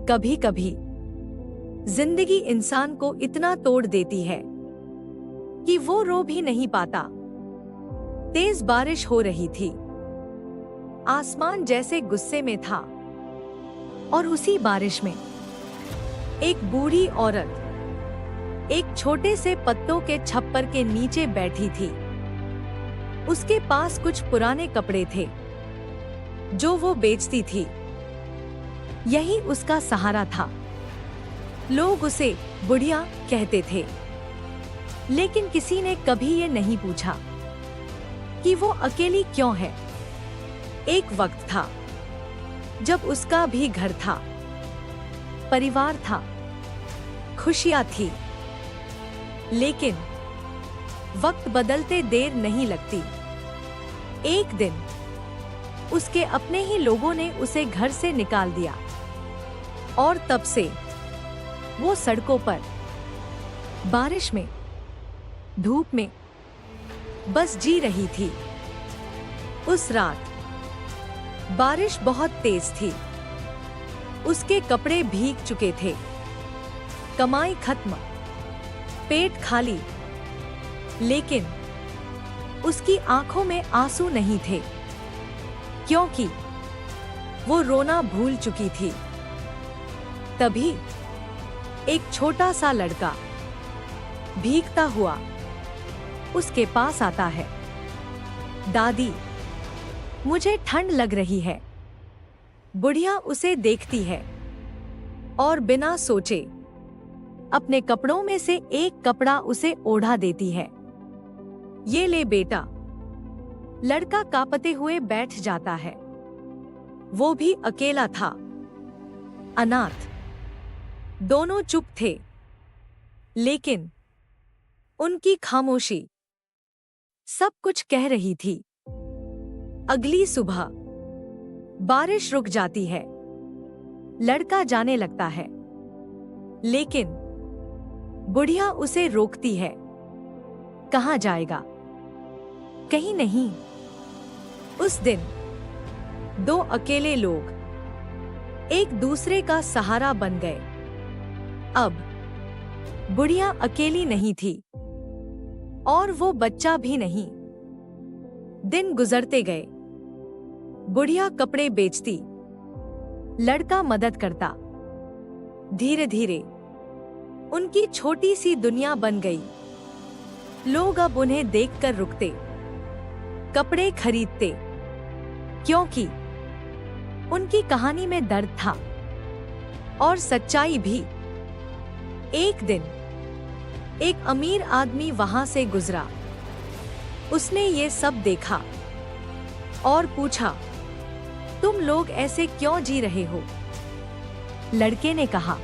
कभी कभी जिंदगी इंसान को इतना तोड़ देती है कि वो रो भी नहीं पाता। तेज बारिश हो रही थी, आसमान जैसे गुस्से में था और उसी बारिश में एक बूढ़ी औरत एक छोटे से पत्तों के छप्पर के नीचे बैठी थी। उसके पास कुछ पुराने कपड़े थे जो वो बेचती थी। यही उसका सहारा था। लोग उसे बुढ़िया कहते थे, लेकिन किसी ने कभी ये नहीं पूछा कि वो अकेली क्यों है। एक वक्त था जब उसका भी घर था, परिवार था, खुशियां थी। लेकिन वक्त बदलते देर नहीं लगती। एक दिन उसके अपने ही लोगों ने उसे घर से निकाल दिया और तब से वो सड़कों पर, बारिश में, धूप में बस जी रही थी। उस रात बारिश बहुत तेज थी। उसके कपड़े भीग चुके थे, कमाई खत्म, पेट खाली। लेकिन उसकी आंखों में आंसू नहीं थे, क्योंकि वो रोना भूल चुकी थी। तभी एक छोटा सा लड़का भीगता हुआ उसके पास आता है। दादी, मुझे ठंड लग रही है। बुढ़िया उसे देखती है और बिना सोचे अपने कपड़ों में से एक कपड़ा उसे ओढ़ा देती है। ये ले बेटा। लड़का कांपते हुए बैठ जाता है। वो भी अकेला था, अनाथ। दोनों चुप थे, लेकिन उनकी खामोशी सब कुछ कह रही थी। अगली सुबह बारिश रुक जाती है। लड़का जाने लगता है, लेकिन बुढ़िया उसे रोकती है। कहाँ जाएगा? कहीं नहीं। उस दिन दो अकेले लोग एक दूसरे का सहारा बन गए। अब बुढ़िया अकेली नहीं थी और वो बच्चा भी नहीं। दिन गुजरते गए। बुढ़िया कपड़े बेचती, लड़का मदद करता। धीरे धीरे उनकी छोटी सी दुनिया बन गई। लोग अब उन्हें देखकर रुकते, कपड़े खरीदते, क्योंकि उनकी कहानी में दर्द था और सच्चाई भी। एक दिन एक अमीर आदमी वहां से गुजरा। उसने ये सब देखा और पूछा, तुम लोग ऐसे क्यों जी रहे हो? लड़के ने कहा,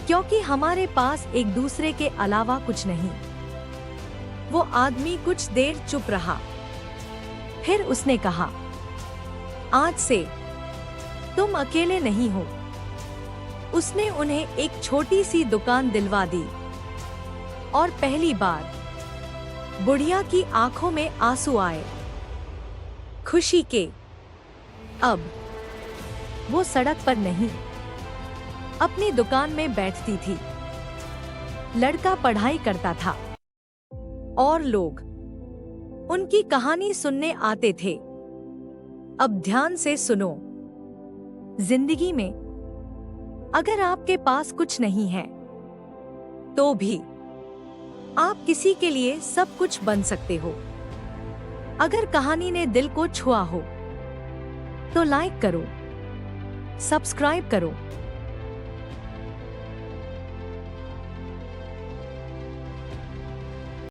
क्योंकि हमारे पास एक दूसरे के अलावा कुछ नहीं। वो आदमी कुछ देर चुप रहा, फिर उसने कहा, आज से तुम अकेले नहीं हो। उसने उन्हें एक छोटी सी दुकान दिलवा दी और पहली बार बुढ़िया की आंखों में आंसू आए, खुशी के। अब वो सड़क पर नहीं, अपनी दुकान में बैठती थी। लड़का पढ़ाई करता था और लोग उनकी कहानी सुनने आते थे। अब ध्यान से सुनो। जिंदगी में अगर आपके पास कुछ नहीं है, तो भी आप किसी के लिए सब कुछ बन सकते हो। अगर कहानी ने दिल को छुआ हो, तो लाइक करो, सब्सक्राइब करो